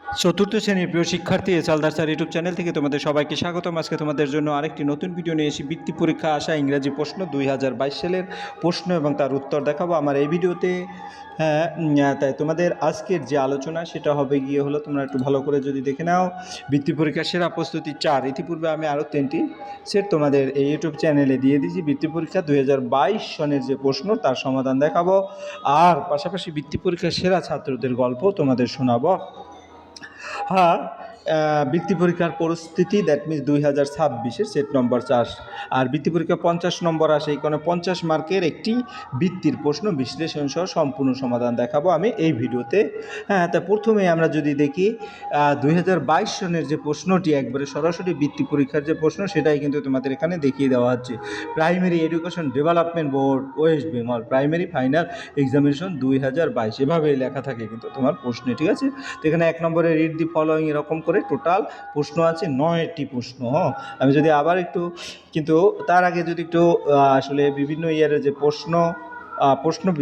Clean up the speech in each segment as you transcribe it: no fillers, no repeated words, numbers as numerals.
চতুর্থ শ্রেণীর প্রিয় শিক্ষার্থী সালদার স্যার ইউটিউব চ্যানেল থেকে তোমাদের সবাইকে স্বাগতম। আজকে তোমাদের জন্য আরেকটি নতুন ভিডিও নিয়ে এসে বৃত্তি পরীক্ষা আসা ইংরাজি প্রশ্ন 2022 সালের প্রশ্ন এবং তার উত্তর দেখাবো আমার এই ভিডিওতে। তাই তোমাদের আজকের যে আলোচনা সেটা হবে গিয়ে হলো, তোমরা একটু ভালো করে যদি দেখে নাও, বৃত্তি পরীক্ষার সেরা প্রস্তুতি 4। ইতিপূর্বে আমি আরও 3টি সেট তোমাদের এই ইউটিউব চ্যানেলে দিয়ে দিয়েছি। বৃত্তি পরীক্ষা 2022 সনের যে প্রশ্ন তার সমাধান দেখাবো, আর পাশাপাশি বৃত্তি পরীক্ষার সেরা ছাত্রদের গল্প তোমাদের শোনাবো। হ্যাঁ, বৃত্তি পরীক্ষার পরিস্থিতি দ্যাট মিনস 2026-এর সেট নম্বর 4। আর বৃত্তি পরীক্ষা 50 নম্বর আসে, এই কারণে 50 মার্কের একটি বৃত্তির প্রশ্ন বিশ্লেষণ সহ সম্পূর্ণ সমাধান দেখাবো আমি এই ভিডিওতে। তা প্রথমে আমরা যদি দেখি 2022 সনের যে প্রশ্নটি একবারে সরাসরি বৃত্তি পরীক্ষার যে প্রশ্ন সেটাই কিন্তু তোমাদের এখানে দেখিয়ে দেওয়া হচ্ছে। Primary education development board West Bengal primary final examination 2022 এভাবেই লেখা থাকে কিন্তু তোমার প্রশ্নে, ঠিক আছে। তো এখানে 1 নম্বরে রিড দি ফলোয়িং এরকম করে টোটাল প্রশ্ন আছে 9টি প্রশ্ন। আমি যদি আবার একটু, কিন্তু তার আগে যদি একটু আসলে বিভিন্ন ইয়ারের যে প্রশ্ন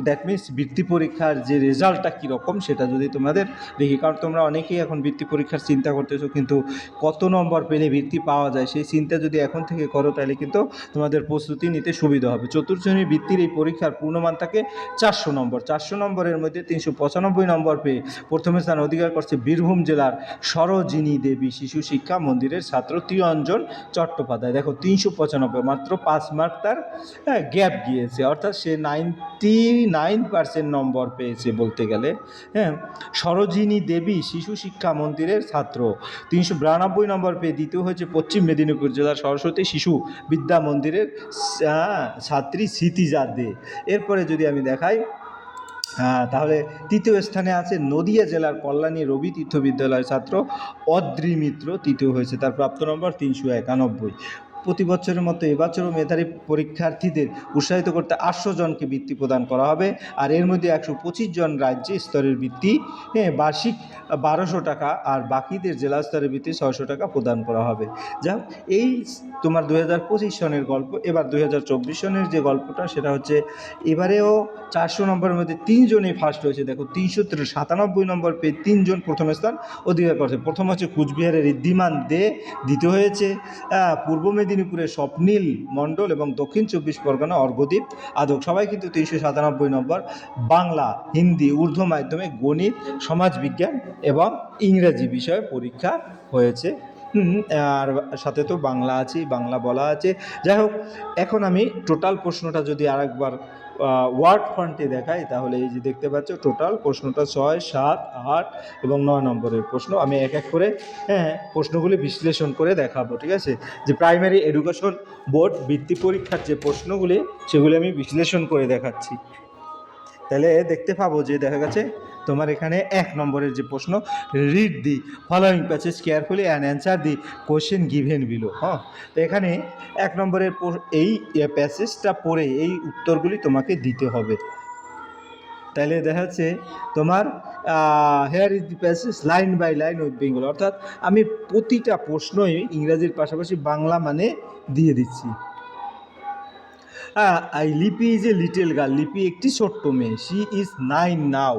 দ্যাট মিনস বৃত্তি পরীক্ষার যে রেজাল্টটা কীরকম সেটা যদি তোমাদের দেখি, কারণ তোমরা অনেকেই এখন বৃত্তি পরীক্ষার চিন্তা করতেছো, কিন্তু কত নম্বর পেলে বৃত্তি পাওয়া যায় সেই চিন্তা যদি এখন থেকে করো তাহলে কিন্তু তোমাদের প্রস্তুতি নিতে সুবিধা হবে। চতুর্থ শ্রেণীর বৃত্তির এই পরীক্ষার পূর্ণমান থাকে 400 নম্বর। 400 নম্বরের মধ্যে 395 নম্বর পেয়ে প্রথম স্থান অধিকার করছে বীরভূম জেলার সরোজিনী দেবী শিশু শিক্ষা মন্দিরের ছাত্র তিরঞ্জন চট্টোপাধ্যায়। দেখো 395, মাত্র 5 মার্ক তার গ্যাপ গিয়েছে, অর্থাৎ সে 99% নম্বর পেয়েছে বলতে গেলে। সরোজিনী দেবী শিশু শিক্ষা মন্দিরের ছাত্র 392 নম্বর পেয়ে দ্বিতীয় হয়েছে পশ্চিম মেদিনীপুর জেলার সরস্বতী শিশু বিদ্যা মন্দিরের ছাত্রী স্মৃতিজা দে। এরপরে যদি আমি দেখাই, তাহলে তৃতীয় স্থানে আছে নদিয়া জেলার কল্যাণী রবি তীর্থ বিদ্যালয়ের ছাত্র অদ্রি মিত্র, তৃতীয় হয়েছে, তার প্রাপ্ত নম্বর 391। প্রতি বছরের মতো এবছরও মেধাবী পরীক্ষার্থীদের উৎসাহিত করতে 800 জনকে বৃত্তি প্রদান করা হবে, আর এর মধ্যে 125 জন রাজ্য স্তরের বৃত্তি বার্ষিক 1200 টাকা, আর বাকিদের জেলা স্তরের বৃত্তি 600 টাকা প্রদান করা হবে। যাক, এই তোমার 2025 সনের গল্প। এবার 2024 সনের যে গল্পটা সেটা হচ্ছে, এবারেও 400 নম্বরের মধ্যে 3 জনই ফার্স্ট হয়েছে। দেখো 397 নম্বর পেয়ে 3 জন প্রথম স্থান অধিকার করছে। প্রথম হচ্ছে কুচবিহারের ঋদ্ধিমান দে, দ্বিতীয় হয়েছে পূর্ব মেদিনীপুরের স্বপ্নীল মণ্ডল এবং দক্ষিণ 24 পরগনা অর্ঘ্যদীপ আদক। সবাই কিন্তু 397 নম্বর। বাংলা, হিন্দি, উর্দু মাধ্যমে গণিত, সমাজবিজ্ঞান এবং ইংরেজি বিষয়ে পরীক্ষা হয়েছে। আর সাথে তো বাংলা আছে, বাংলা বলা আছে। যাই হোক, এখন আমি টোটাল প্রশ্নটা যদি আরেকবার ওয়ার্ড ফন্টে দেখাই, তাহলে এই যে দেখতে পাচ্ছ টোটাল প্রশ্নটা 6, 7, 8 এবং 9 নম্বরের প্রশ্ন। আমি এক এক করে প্রশ্নগুলি বিশ্লেষণ করে দেখাবো, ঠিক আছে। যে প্রাইমারি এডুকেশন বোর্ড বৃত্তি পরীক্ষার যে প্রশ্নগুলি সেগুলি আমি বিশ্লেষণ করে দেখাচ্ছি। তাহলে দেখতে পাবো যে দেখা গেছে তোমার এখানে 1 নম্বরের যে প্রশ্ন, read the following passage carefully and answer the question given below. তো এখানে 1 নম্বরের এই প্যাসেজটা পড়ে এই উত্তরগুলি তোমাকে দিতে হবে। তাহলে দেখা যাচ্ছে তোমার here is the passage line by line with Bengal, অর্থাৎ আমি প্রতিটা প্রশ্নই ইংরাজির পাশাপাশি বাংলা মানে দিয়ে দিচ্ছি। লিপি ইজ এ লিটল গার্ল, লিপি একটি ছোট্ট মেয়ে। শি ইজ 9 নাও,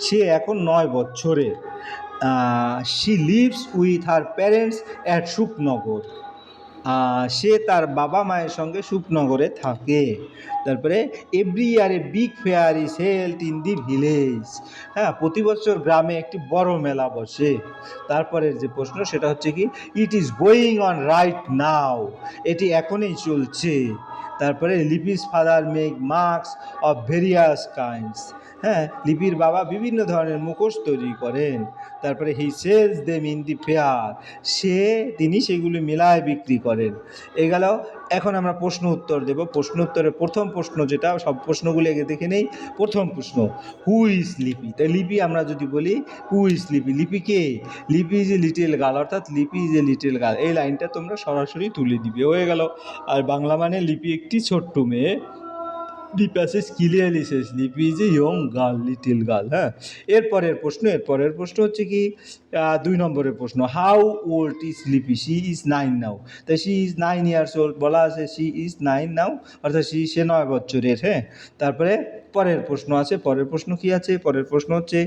সে এখন 9 বছরের। She lives with her parents at Sukhnagar, সে তার বাবা মায়ের সঙ্গে সুখনগরে থাকে। তারপরে every year a big fair is held in the village, প্রতি বছর গ্রামে একটি বড় মেলা বসে। তারপরের যে প্রশ্ন সেটা হচ্ছে কি, it is going on right now, এটি এখনই চলছে। তারপরে Lipi's father make mask of various kinds, লিপির বাবা বিভিন্ন ধরনের মুখোশ তৈরি করেন। তারপরে he sells them in the fair, তিনি সেগুলি মেলায় বিক্রি করেন। এই গেল। এখন আমরা প্রশ্ন উত্তর দেব। প্রশ্ন উত্তরের প্রথম প্রশ্ন যেটা, সব প্রশ্নগুলি আগে দেখে নেই। প্রথম প্রশ্ন, হু ইজ লিপি? তাই লিপি আমরা যদি বলি হু ইজ লিপি, লিপি কে? লিপি ইজ এ লিটল গার্ল, অর্থাৎ লিপি ইজ এ লিটল গার্ল, এই লাইনটা তোমরা সরাসরি তুলে দিবে, হয়ে গেল। আর বাংলা মানে লিপি একটি ছোট্ট মেয়ে। দি প্যাসেজ ক্লিয়ারলি সেজ লিপি is a young girl, little girl. এরপরের প্রশ্ন হচ্ছে কি, 2 নম্বরের প্রশ্ন, হাউ ওল্ড ইজ লিপি? শি ইজ 9 নাও, তাই শি ইজ 9 ইয়ার্স ওল্ড বলা আছে, শি ইজ 9 নাও, অর্থাৎ সে 9 বছরের। তারপরে পরের প্রশ্ন আছে, পরের প্রশ্ন কি আছে? পরের প্রশ্ন হচ্ছে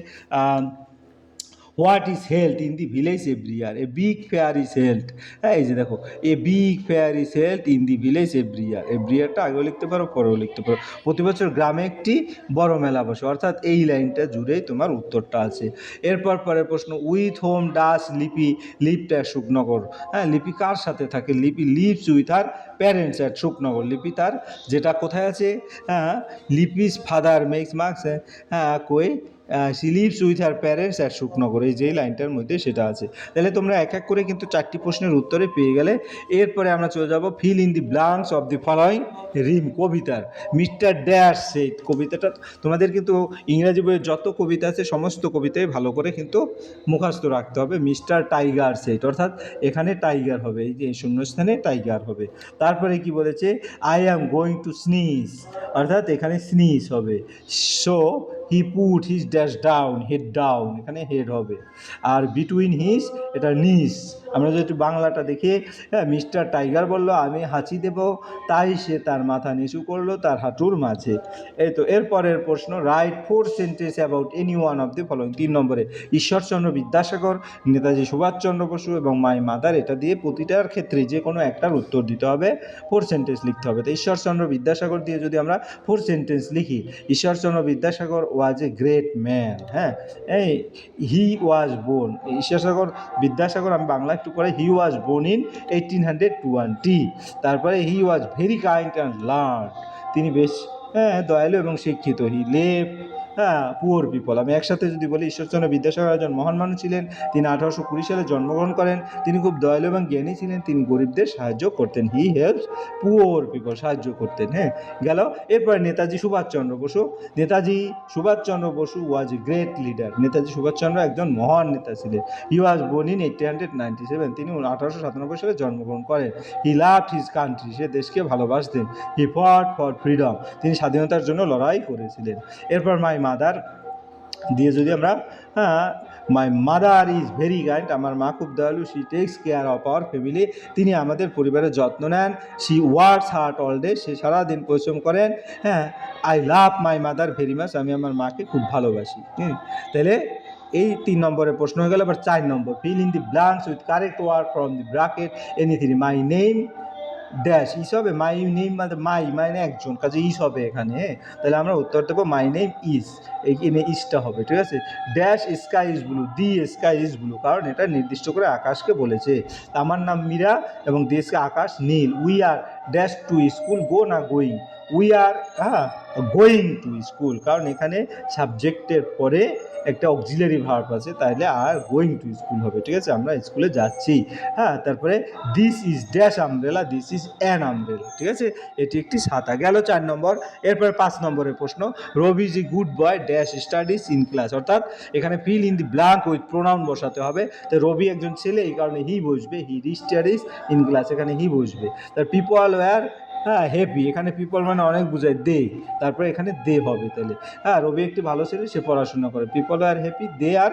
what is held in the village every year? A big fair is held. হ্যাঁ, এই যে দেখো, a big fair is held in the village every year. Every ইয়ারটা আগেও লিখতে পারো, পরেও লিখতে পারো। প্রতি বছর গ্রামে একটি বড় মেলা বসে, অর্থাৎ এই লাইনটা জুড়েই তোমার উত্তরটা আছে। এরপর পরের প্রশ্ন, উইথ হোম ডাস লিপি লিভড অ্যাট শুকনগর? হ্যাঁ, লিপি কার সাথে থাকে? Lipi lives with her parents at Shuknagar. Lipi তার যেটা কোথায় আছে? হ্যাঁ, লিপিস ফাদার মেক্স মার্কস, হ্যাঁ কই she lives with her parents at Shuknagar, এই যেই লাইনটার মধ্যে সেটা আছে। তাহলে তোমরা এক এক করে কিন্তু 4টি প্রশ্নের উত্তরে পেয়ে গেলে। এরপরে আমরা চলে যাব fill in the blanks of the following rhyme কবিতার। মিস্টার ড্যাশ সেট কবিতাটা তোমাদের কিন্তু ইংরাজি বইয়ের যত কবিতা আছে সমস্ত কবিতায় ভালো করে কিন্তু মুখস্থ রাখতে হবে। মিস্টার টাইগার সেট, অর্থাৎ এখানে টাইগার হবে, এই যে শূন্যস্থানে টাইগার হবে। তারপরে কি বলেছে? I am going to sneeze, অর্থাৎ এখানে স্নিজ হবে। So he put his dash down, head down, এখানে হেড হবে। আর বিটুইন হিজ, এটা নিস। আমরা যদি বাংলাটা দেখি, হ্যাঁ, মিস্টার টাইগার বলল আমি হাঁচি দেব, তাই সে তার মাথা নিচু করলো তার হাঁটুর মাঝে। এই তো এরপরের প্রশ্ন, right 4 sentence about any one of the following. 3 নম্বরে ঈশ্বরচন্দ্র বিদ্যাসাগর, নেতাজি সুভাষচন্দ্র বসু এবং মাই মাদার, এটা দিয়ে প্রতিটার ক্ষেত্রে যে কোনো একটার উত্তর দিতে হবে, 4 সেন্টেন্স লিখতে হবে। তো ঈশ্বরচন্দ্র বিদ্যাসাগর দিয়ে যদি আমরা 4 সেন্টেন্স লিখি, ঈশ্বরচন্দ্র বিদ্যাসাগর ওয়াজ এ গ্রেট ম্যান। হ্যাঁ, এই হি ওয়াজ বোর্ন, ঈশ্বরচন্দ্র বিদ্যাসাগর, আমি বাংলা একটু করে, হি ওয়াজ বোর্ন ইন 1820। তারপরে he was very kind and learn, তিনি বেশ দয়ালু এবং শিক্ষিত। He love poor people. আমি একসাথে যদি বলি, ঈশ্বরচন্দ্র বিদ্যাসাগর একজন মহান মানুষ ছিলেন। তিনি 1820 সালে জন্মগ্রহণ করেন। তিনি খুব দয়ালু এবং জ্ঞানী ছিলেন। তিনি গরিবদের সাহায্য করতেন। হি হেল্পস পুয়ার পিপল, সাহায্য করতেন। হ্যাঁ, গেল। এরপরে Netaji Subhash Chandra Bose. Netaji Subhash Chandra Bose was a great leader. Netaji Subhash Chandra একজন মহান নেতা ছিলেন। হি ওয়াজ বোর্ন ইন 1897, তিনি 1897 সালে জন্মগ্রহণ করেন। হি লাভড হিজ কান্ট্রি, সে দেশকে ভালোবাসতেন। হি ফট ফর ফ্রিডম, তিনি স্বাধীনতার জন্য লড়াই করেছিলেন। এরপর মাই মাদার দিয়ে যদি আমরা, my mother is very kind, আমার মা খুব দয়ালু। She takes care of our family, তিনি আমাদের পরিবারের যত্ন নেন। She works hard all day, সে সারাদিন পরিশ্রম করেন। হ্যাঁ, I love my mother very much, আমি আমার মাকে খুব ভালোবাসি। তাহলে এই 3 নম্বরের প্রশ্ন হয়ে গেল। এবার 4 নম্বর, fill in the blanks with correct word from the bracket anything. My name dash is হবে, মাই নেম মানে মাই মানে একজন, কাজে ইস হবে এখানে। তাহলে আমরা উত্তর দেবো মাই নেম ইজ, এখানে ইসটা হবে, ঠিক আছে। Dash sky is blue, the sky is blue, কারণ এটা নির্দিষ্ট করে আকাশকে বলেছে। আমার নাম মীরা এবং দেশকে আকাশ নীল। We are dash to school, go না going? We are going to school, কারণ এখানে সাবজেক্টের পরে একটা অক্সিলারি ভার্ব আছে, তাইলে আর গোয়িং টু স্কুল হবে, ঠিক আছে, আমরা স্কুলে যাচ্ছি। হ্যাঁ, তারপরে this is dash umbrella, this is an umbrella, ঠিক আছে, এটি একটি ছাতা। গেল 4 নম্বর। এরপরে 5 নম্বরের প্রশ্ন, Ravi is a good boy dash studies in class, অর্থাৎ এখানে fill in the blank with pronoun বসাতে হবে। তো রবি একজন ছেলে, এই কারণে হি বসবে, হি স্টাডিজ ইন ক্লাস, এখানে হি বসবে। তার পিপল ওয়্যার হ্যাপি, এখানে পিপল মানে অনেক বোঝায়, দে, তারপরে এখানে দে হবে। তাহলে রবি একটি ভালো ছেলে, সে পড়াশোনা করে। People are happy, they are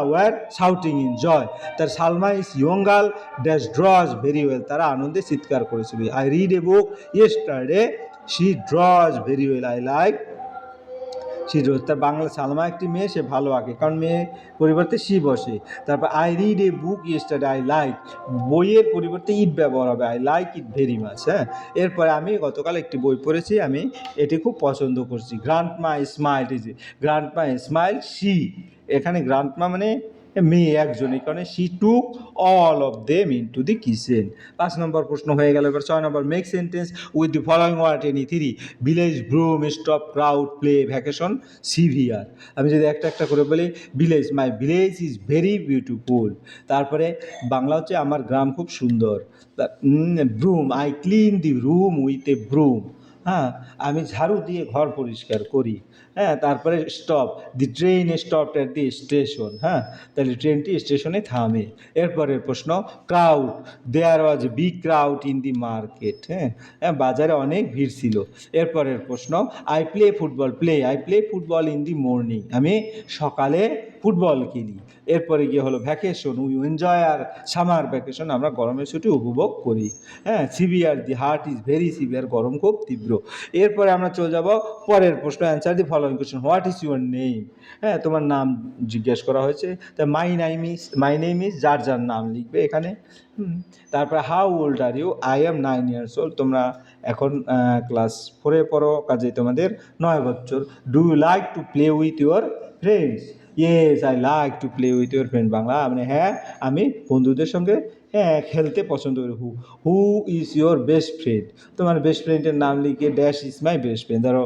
were shouting in joy. তার Salma is young girl dash draws very well, তারা আনন্দে চিৎকার করেছিল। I read a book yesterday, she draws very well. I like she draws, তার বাংলা সালমা একটি মেয়ে, সে ভালো আঁকে, কারণ মেয়ে পরিবর্তে শি বসে। তারপর I read a book yesterday, I like, বইয়ের পরিবর্তে ইট ব্যবহার হবে, I like it very much. হ্যাঁ, এরপরে আমি গতকাল একটি বই পড়েছি, আমি এটি খুব পছন্দ করছি। Grandma smile, grandma smile, she, এখানে গ্র্যান্ডমা মানে মেয়ে একজন, এই কারণে she took all of them into the kitchen. 5 নম্বর প্রশ্ন হয়ে গেল। এবার 6 নম্বর, make sentence with the following word any 3। Village broom stop crowd play vacation severe. আমি যদি একটা একটা করে বলি, village, my village is very beautiful. তারপরে বাংলা হচ্ছে আমার গ্রাম খুব সুন্দর। Broom, I clean the room with a broom. হ্যাঁ, আমি ঝাড়ু দিয়ে ঘর পরিষ্কার করি। হ্যাঁ, তারপরে stop, the train stop at the station. হ্যাঁ, তাহলে ট্রেনটি স্টেশনে থামে। এরপরের প্রশ্ন, crowd, there was a big crowd in the market. হ্যাঁ, বাজারে অনেক ভিড় ছিল। এরপরের প্রশ্ন, I play football, play, I play football in the morning, আমি সকালে ফুটবল খেলি। এরপরে গিয়ে হলো vacation, we enjoy our summer vacation, আমরা গরমের ছুটি উপভোগ করি। হ্যাঁ, severe, the heart is very severe, গরম খুব তীব্র। এরপরে আমরা চলে যাব পরের প্রশ্ন, answer the following question, what is your name? হ্যাঁ, তোমার নাম জিজ্ঞেস করা হয়েছে। তা মাই নেম ইজ, যার যার নাম লিখবে এখানে। তারপরে how old are you? I am 9 years old। তোমরা এখন ক্লাস 4-এ পড়ো, কাজে তোমাদের 9 বছর। Do you like to play with your friends? Yes I like to play with your friend. Bangla মানে হ্যাঁ, আমি বন্ধুদের সঙ্গে খেলতে পছন্দ করি। Who is your best friend? তোমার বেস্ট ফ্রেন্ডের নাম লিখে dash is my best friend, ধরো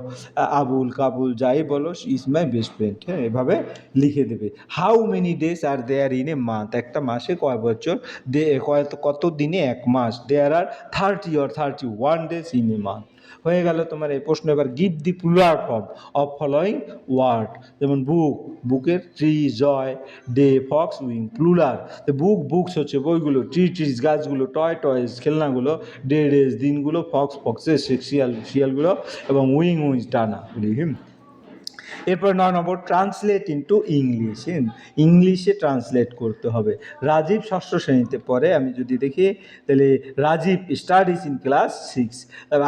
আবুল কাবুল যাই বলো, ইজ মাই বেস্ট ফ্রেন্ড। হ্যাঁ, এভাবে লিখে দেবে। How many days are there in a month? একটা মাসে কয় বছর, কত দিনে এক মাস? দেয়ার আর 30 or 31 days in a month। হয়ে গেল তোমার এই প্রশ্ন। এবার give the plural form of following word. যেমন বুক, বুকের tree, joy, day, fox, wing. Plural, books হচ্ছে বইগুলো, ট্রিজ গাছগুলো, টয়েস খেলনাগুলো, ডেজ দিনগুলো, ফক্সেস শিয়ালগুলো, এবং উইংস ডানাগুলি। এরপর 9 নম্বর, ট্রান্সলেট ইন্টু ইংলিশ। ইংলিশে ট্রান্সলেট করতে হবে। রাজীব 6ষ্ঠ শ্রেণীতে পড়ে। আমি যদি দেখি তাহলে রাজীব স্টাডিজ ইন ক্লাস 6।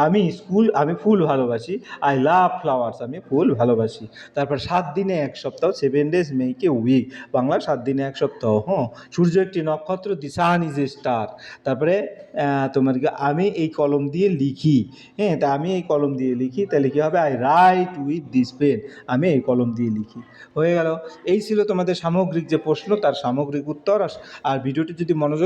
আমি ফুল ভালোবাসি। আই লাভ ফ্লাওয়ার্স, আমি ফুল ভালোবাসি। তারপর 7 দিনে 1 সপ্তাহ, 7 days make a week. Bangla 7 দিনে 1 সপ্তাহ। সূর্য একটি নক্ষত্র, দি সান ইজ এ স্টার। তারপরে তোমার কি, আমি এই কলম দিয়ে লিখি। তা আমি এই কলম দিয়ে লিখি, তাহলে কী হবে? I write with this pen, আমি এই কলম দিয়ে লিখি। হয়ে গেল। এই ছিল তোমাদের সামগ্রিক যে প্রশ্ন, তার সামগ্রিক উত্তর। আর ভিডিওটি যদি মনোযোগ